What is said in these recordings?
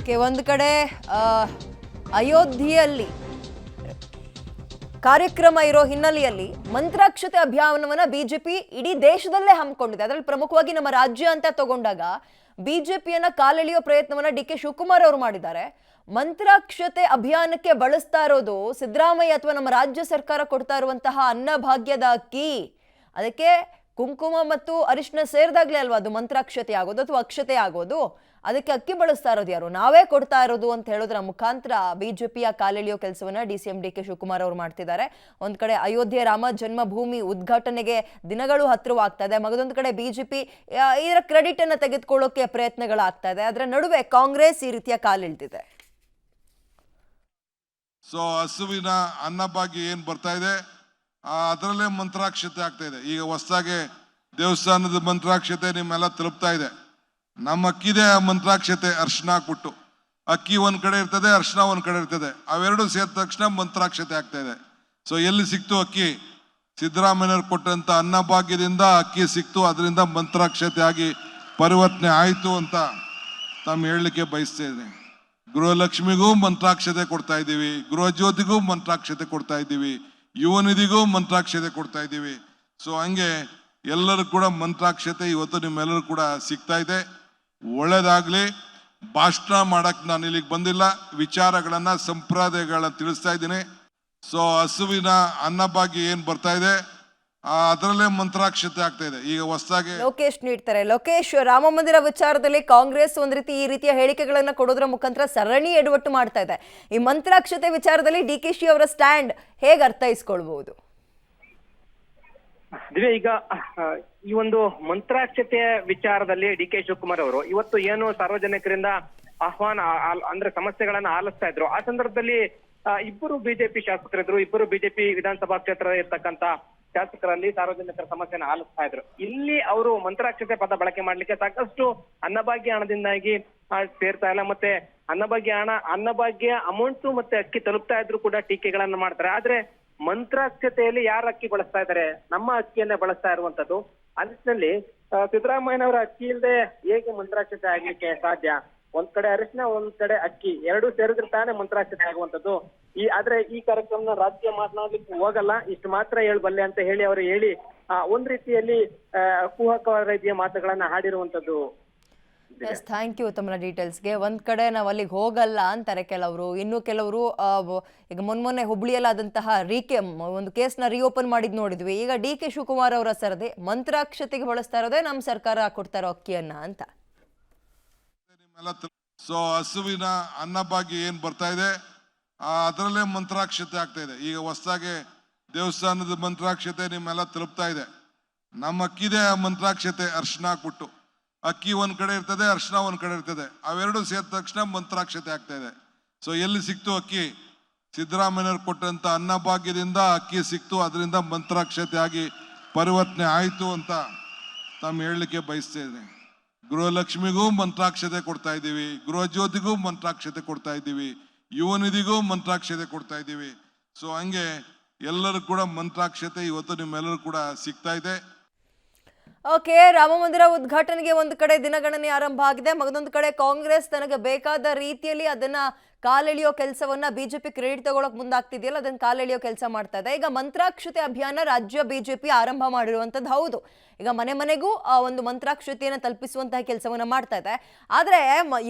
Okay, ಒಂದು ಕಡೆ ಅಯೋಧ್ಯೆಯಲ್ಲಿ ಕಾರ್ಯಕ್ರಮ ಇರೋ ಹಿನ್ನೆಲೆಯಲ್ಲಿ ಮಂತ್ರಾಕ್ಷತೆ ಅಭಿಯಾನವನ್ನ ಬಿಜೆಪಿ ಇಡೀ ದೇಶದಲ್ಲೇ ಹಮ್ಮಿಕೊಂಡಿದೆ. ಅದರಲ್ಲಿ ಪ್ರಮುಖವಾಗಿ ನಮ್ಮ ರಾಜ್ಯ ಅಂತ ತಗೊಂಡಾಗ ಬಿಜೆಪಿಯನ್ನ ಕಾಲೆಳೆಯೋ ಪ್ರಯತ್ನವನ್ನ ಡಿ.ಕೆ. ಶಿವಕುಮಾರ್ ಅವರು ಮಾಡಿದ್ದಾರೆ. ಮಂತ್ರಾಕ್ಷತೆ ಅಭಿಯಾನಕ್ಕೆ ಬಳಸ್ತಾ ಇರೋದು ಸಿದ್ದರಾಮಯ್ಯ ಅಥವಾ ನಮ್ಮ ರಾಜ್ಯ ಸರ್ಕಾರ ಕೊಡ್ತಾ ಇರುವಂತಹ ಅನ್ನಭಾಗ್ಯದ ಅಕ್ಕಿ. ಅದಕ್ಕೆ ಕುಂಕುಮ ಮತ್ತು ಅರಿಶಿನ ಸೇರಿದಾಗ್ಲೇ ಅಲ್ವಾ ಅದು ಮಂತ್ರಾಕ್ಷತೆ ಆಗೋದು ಅಥವಾ ಅಕ್ಷತೆ ಆಗೋದು. ಅದಕ್ಕೆ ಅಕ್ಕಿ ಬಳಸ್ತಾ ಇರೋದು ಯಾರು? ನಾವೇ ಕೊಡ್ತಾ ಇರೋದು ಅಂತ ಹೇಳೋದ್ರ ಮುಖಾಂತರ ಬಿಜೆಪಿಯ ಕಾಲೆಳೆಯೋ ಕೆಲಸವನ್ನ ಡಿ.ಸಿ.ಎಂ ಡಿ.ಕೆ. ಶಿವಕುಮಾರ್ ಅವರು ಮಾಡ್ತಿದ್ದಾರೆ. ಒಂದ್ ಕಡೆ ಅಯೋಧ್ಯೆ ರಾಮ ಜನ್ಮಭೂಮಿ ಉದ್ಘಾಟನೆಗೆ ದಿನಗಳು ಹತ್ತಿರವಾಗ್ತಾ ಇದೆ, ಮಗದೊಂದು ಕಡೆ ಬಿಜೆಪಿ ಇದರ ಕ್ರೆಡಿಟ್ ಅನ್ನ ತೆಗೆದುಕೊಳ್ಳೋಕೆ ಪ್ರಯತ್ನಗಳಾಗ್ತಾ ಇದೆ. ಅದರ ನಡುವೆ ಕಾಂಗ್ರೆಸ್ ಈ ರೀತಿಯ ಕಾಲಿಳ್ತಿದೆ. ಸೊ ಹಸುವಿನ ಅನ್ನಭಾಗ್ಯ ಏನ್ ಬರ್ತಾ ಇದೆ ಅದರಲ್ಲೇ ಮಂತ್ರಾಕ್ಷತೆ ಆಗ್ತಾ ಇದೆ. ಈಗ ಹೊಸದಾಗಿ ದೇವಸ್ಥಾನದ ಮಂತ್ರಾಕ್ಷತೆ ನಿಮ್ಮೆಲ್ಲ ತಲುಪ್ತಾ ಇದೆ. ನಮ್ಮ ಅಕ್ಕಿದೆ ಮಂತ್ರಾಕ್ಷತೆ, ಅರ್ಶನ ಹಾಕ್ಬಿಟ್ಟು ಅಕ್ಕಿ ಒಂದ್ ಕಡೆ ಇರ್ತದೆ, ಅರ್ಶನ ಒಂದ್ ಕಡೆ ಇರ್ತದೆ, ಅವೆರಡು ಸೇರಿದ ತಕ್ಷಣ ಮಂತ್ರಾಕ್ಷತೆ ಆಗ್ತಾ ಇದೆ. ಸೊ ಎಲ್ಲಿ ಸಿಕ್ತು ಅಕ್ಕಿ? ಸಿದ್ದರಾಮಯ್ಯವ್ರು ಕೊಟ್ಟಂತ ಅನ್ನಭಾಗ್ಯದಿಂದ ಅಕ್ಕಿ ಸಿಕ್ತು, ಅದರಿಂದ ಮಂತ್ರಾಕ್ಷತೆ ಆಗಿ ಪರಿವರ್ತನೆ ಆಯ್ತು ಅಂತ ತಮ್ಮ ಹೇಳಲಿಕ್ಕೆ ಬಯಸ್ತಾ ಇದ್ದೀನಿ. ಗೃಹಲಕ್ಷ್ಮಿಗೂ ಮಂತ್ರಾಕ್ಷತೆ ಕೊಡ್ತಾ ಇದ್ದೀವಿ, ಗೃಹ ಜ್ಯೋತಿಗೂ ಮಂತ್ರಾಕ್ಷತೆ ಕೊಡ್ತಾ ಇದ್ದೀವಿ, ಯುವ ನಿಧಿಗೂ ಮಂತ್ರಾಕ್ಷತೆ ಕೊಡ್ತಾ ಇದ್ದೀವಿ. ಸೊ ಹಂಗೆ ಎಲ್ಲರೂ ಕೂಡ ಮಂತ್ರಾಕ್ಷತೆ ಇವತ್ತು ನಿಮ್ಮೆಲ್ಲರೂ ಕೂಡ ಸಿಗ್ತಾ ಇದೆ. ಒಳ್ಳೇದಾಗ್ಲಿ. ಭಾಷಣ ಮಾಡಕ್ ನಾನು ಇಲ್ಲಿಗೆ ಬಂದಿಲ್ಲ, ವಿಚಾರಗಳನ್ನ ಸಂಪ್ರದಾಯಗಳನ್ನ ತಿಳಿಸ್ತಾ ಇದ್ದೀನಿ. ಸೊ ಹಸುವಿನ ಅನ್ನಭಾಗ್ಯ ಏನ್ ಬರ್ತಾ ಇದೆ ಅದರಲ್ಲೇ ಮಂತ್ರಾಕ್ಷತೆ ಆಗ್ತಾ ಇದೆ. ಈಗ ಹೊಸದಾಗಿ ಲೋಕೇಶ್ ನೀಡ್ತಾರೆ. ಲೋಕೇಶ್, ರಾಮ ಮಂದಿರ ವಿಚಾರದಲ್ಲಿ ಕಾಂಗ್ರೆಸ್ ಒಂದ್ ರೀತಿ ಈ ರೀತಿಯ ಹೇಳಿಕೆಗಳನ್ನ ಕೊಡೋದ್ರ ಮುಖಾಂತರ ಸರಣಿ ಎಡವಟ್ಟು ಮಾಡ್ತಾ ಇದೆ. ಈ ಮಂತ್ರಾಕ್ಷತೆ ವಿಚಾರದಲ್ಲಿ ಡಿ.ಕೆ.ಶಿ ಅವರ ಸ್ಟ್ಯಾಂಡ್ ಹೇಗೆ ಅರ್ಥೈಸ್ಕೊಳ್ಬಹುದು? ದಿವ್ಯ, ಈಗ ಈ ಒಂದು ಮಂತ್ರಾಕ್ಷತೆಯ ವಿಚಾರದಲ್ಲಿ ಡಿ.ಕೆ. ಶಿವಕುಮಾರ್ ಅವರು ಇವತ್ತು ಏನು ಸಾರ್ವಜನಿಕರಿಂದ ಆಹ್ವಾನ ಅಂದ್ರೆ ಸಮಸ್ಯೆಗಳನ್ನ ಆಲಿಸ್ತಾ ಇದ್ರು. ಆ ಸಂದರ್ಭದಲ್ಲಿ ಇಬ್ಬರು ಬಿಜೆಪಿ ಶಾಸಕರಿದ್ರು, ಇಬ್ಬರು ಬಿಜೆಪಿ ವಿಧಾನಸಭಾ ಕ್ಷೇತ್ರ ಇರ್ತಕ್ಕಂತ ಶಾಸಕರಲ್ಲಿ ಸಾರ್ವಜನಿಕರ ಸಮಸ್ಯೆನ ಆಲಿಸ್ತಾ ಇದ್ರು. ಇಲ್ಲಿ ಅವರು ಮಂತ್ರಾಕ್ಷತೆ ಪದ ಬಳಕೆ ಮಾಡ್ಲಿಕ್ಕೆ ಸಾಕಷ್ಟು ಅನ್ನಭಾಗ್ಯ ಹಣದಿಂದಾಗಿ ಸೇರ್ತಾ ಇಲ್ಲ, ಮತ್ತೆ ಅನ್ನಭಾಗ್ಯ ಅಮೌಂಟ್ ಮತ್ತೆ ಅಕ್ಕಿ ತಲುಪ್ತಾ ಇದ್ರು ಕೂಡ ಟೀಕೆಗಳನ್ನ ಮಾಡ್ತಾರೆ. ಆದ್ರೆ ಮಂತ್ರಾಕ್ಷತೆಯಲ್ಲಿ ಯಾರ ಅಕ್ಕಿ ಬಳಸ್ತಾ ಇದ್ದಾರೆ? ನಮ್ಮ ಅಕ್ಕಿಯನ್ನೇ ಬಳಸ್ತಾ ಇರುವಂತದ್ದು. ಅಲ್ಲಿನಲ್ಲಿ ಸಿದ್ದರಾಮಯ್ಯನವರ ಅಕ್ಕಿ ಇಲ್ಲದೆ ಹೇಗೆ ಮಂತ್ರಾಕ್ಷತೆ ಆಗ್ಲಿಕ್ಕೆ ಸಾಧ್ಯ? ಒಂದ್ ಕಡೆ ಅರಿಶಿನ, ಒಂದ್ ಕಡೆ ಅಕ್ಕಿ, ಎರಡು ಸೇರಿದ್ರೆ ತಾನೇ ಮಂತ್ರಾಕ್ಷತೆ ಆಗುವಂತದ್ದು. ಆದ್ರೆ ಈ ಕಾರ್ಯಕ್ರಮನ ರಾಜ್ಯ ಮಾತನಾಡ್ಲಿಕ್ಕೆ ಹೋಗಲ್ಲ, ಇಷ್ಟು ಮಾತ್ರ ಹೇಳ್ಬಲ್ಲೆ ಅಂತ ಹೇಳಿ ಅವರು ಹೇಳಿ ಒಂದ್ ರೀತಿಯಲ್ಲಿ ಕುಹಕ ರೀತಿಯ ಮಾತುಗಳನ್ನ ಹಾಡಿರುವಂತದ್ದು. ಎಸ್, ಥ್ಯಾಂಕ್ ಯು ತಮ್ಮ ಡೀಟೇಲ್ಸ್ಗೆ. ಒಂದ್ ಕಡೆ ನಾವು ಅಲ್ಲಿಗೆ ಹೋಗಲ್ಲ ಅಂತಾರೆ ಕೆಲವರು, ಇನ್ನು ಕೆಲವರು ಈಗ ಮೊನ್ನೆ ಹುಬ್ಳಿಯಲ್ಲಾದಂತಹ ಒಂದು ಕೇಸ್ನ ರಿಓಪನ್ ಮಾಡಿದ್ ನೋಡಿದ್ವಿ. ಈಗ ಡಿ.ಕೆ. ಶಿವಕುಮಾರ್ ಅವರ ಸರದಿ ಮಂತ್ರಾಕ್ಷತೆಗೆ ಬಳಸ್ತಾ ಇರೋದೇ ನಮ್ಮ ಸರ್ಕಾರ ಕೊಡ್ತಾ ಇರೋ ಅಕ್ಕಿಯನ್ನ ಅಂತ. ಸೊ ಹಸುವಿನ ಅನ್ನಭಾಗ್ಯ ಏನ್ ಬರ್ತಾ ಇದೆ ಅದರಲ್ಲೇ ಮಂತ್ರಾಕ್ಷತೆ ಆಗ್ತಾ ಇದೆ. ಈಗ ಹೊಸದಾಗಿ ದೇವಸ್ಥಾನದ ಮಂತ್ರಾಕ್ಷತೆ ನಿಮ್ಮೆಲ್ಲ ತಲುಪ್ತಾ ಇದೆ. ನಮ್ಮ ಅಕ್ಕಿದೆ ಮಂತ್ರಾಕ್ಷತೆ, ಅರ್ಶನ ಹಾಕ್ಬಿಟ್ಟು ಅಕ್ಕಿ ಒಂದ್ ಕಡೆ ಇರ್ತದೆ, ಅರ್ಶನ ಒಂದ್ ಕಡೆ ಇರ್ತದೆ, ಅವೆರಡು ಸೇರಿದ ತಕ್ಷಣ ಮಂತ್ರಾಕ್ಷತೆ ಆಗ್ತಾ ಇದೆ. ಸೊ ಎಲ್ಲಿ ಸಿಕ್ತು ಅಕ್ಕಿ? ಸಿದ್ದರಾಮಯ್ಯವ್ರು ಕೊಟ್ಟಂತ ಅನ್ನಭಾಗ್ಯದಿಂದ ಅಕ್ಕಿ ಸಿಕ್ತು, ಅದರಿಂದ ಮಂತ್ರಾಕ್ಷತೆ ಆಗಿ ಪರಿವರ್ತನೆ ಆಯ್ತು ಅಂತ ತಮ್ಮ ಹೇಳಲಿಕ್ಕೆ ಬಯಸ್ತಾ ಇದ್ದೀನಿ. ಗೃಹಲಕ್ಷ್ಮಿಗೂ ಮಂತ್ರಾಕ್ಷತೆ ಕೊಡ್ತಾ ಇದ್ದೀವಿ, ಗೃಹ ಜ್ಯೋತಿಗೂ ಮಂತ್ರಾಕ್ಷತೆ ಕೊಡ್ತಾ ಇದ್ದೀವಿ, ಯುವ ನಿಧಿಗೂ ಮಂತ್ರಾಕ್ಷತೆ ಕೊಡ್ತಾ ಇದ್ದೀವಿ. ಸೊ ಹಂಗೆ ಎಲ್ಲರೂ ಕೂಡ ಮಂತ್ರಾಕ್ಷತೆ ಇವತ್ತು ನಿಮ್ಮೆಲ್ಲರೂ ಕೂಡ ಸಿಗ್ತಾ ಇದೆ. ಓಕೆ, ರಾಮ ಮಂದಿರ ಉದ್ಘಾಟನೆಗೆ ಒಂದು ಕಡೆ ದಿನಗಣನೆ ಆರಂಭ ಆಗಿದೆ, ಮಗದೊಂದು ಕಡೆ ಕಾಂಗ್ರೆಸ್ ತನಗೆ ಬೇಕಾದ ರೀತಿಯಲ್ಲಿ ಅದನ್ನ ಕಾಲೆಳೆಯೋ ಕೆಲಸವನ್ನ ಬಿಜೆಪಿ ಕ್ರೆಡಿಟ್ ತಗೊಳಕ್ ಮುಂದಾಗ್ತಿದೆಯಲ್ಲ, ಅದನ್ನ ಕಾಲೆಳೆಯೋ ಕೆಲಸ ಮಾಡ್ತಾ ಇದೆ. ಈಗ ಮಂತ್ರಾಕ್ಷತೆ ಅಭಿಯಾನ ರಾಜ್ಯ ಬಿಜೆಪಿ ಆರಂಭ ಮಾಡಿರುವಂತದ್ದು ಹೌದು. ಈಗ ಮನೆ ಮನೆಗೂ ಒಂದು ಮಂತ್ರಾಕ್ಷತೆಯನ್ನು ತಲುಪಿಸುವಂತಹ ಕೆಲಸವನ್ನ ಮಾಡ್ತಾ ಇದೆ. ಆದ್ರೆ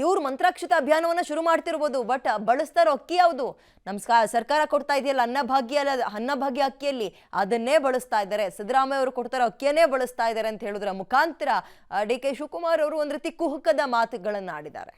ಇವ್ರು ಮಂತ್ರಾಕ್ಷತೆ ಅಭಿಯಾನವನ್ನ ಶುರು ಮಾಡ್ತಿರ್ಬೋದು, ಬಟ್ ಬಳಸ್ತಾ ಇರೋ ಅಕ್ಕಿ ಯಾವುದು? ನಮ್ಮ ಸರ್ಕಾರ ಕೊಡ್ತಾ ಇದೆಯಲ್ಲ ಅನ್ನಭಾಗ್ಯ ಅಕ್ಕಿಯಲ್ಲಿ ಅದನ್ನೇ ಬಳಸ್ತಾ ಇದ್ದಾರೆ. ಸಿದ್ದರಾಮಯ್ಯ ಅವರು ಕೊಡ್ತಾರೋ ಅಕ್ಕಿಯನ್ನೇ ಬಳಸ್ತಾ ಇದ್ದಾರೆ ಅಂತ ಹೇಳೋದ್ರ ಮುಖಾಂತರ ಡಿ.ಕೆ. ಶಿವಕುಮಾರ್ ಅವರು ಒಂದ್ ರೀತಿ ಕುಹಕದ ಮಾತುಗಳನ್ನ ಆಡಿದ್ದಾರೆ.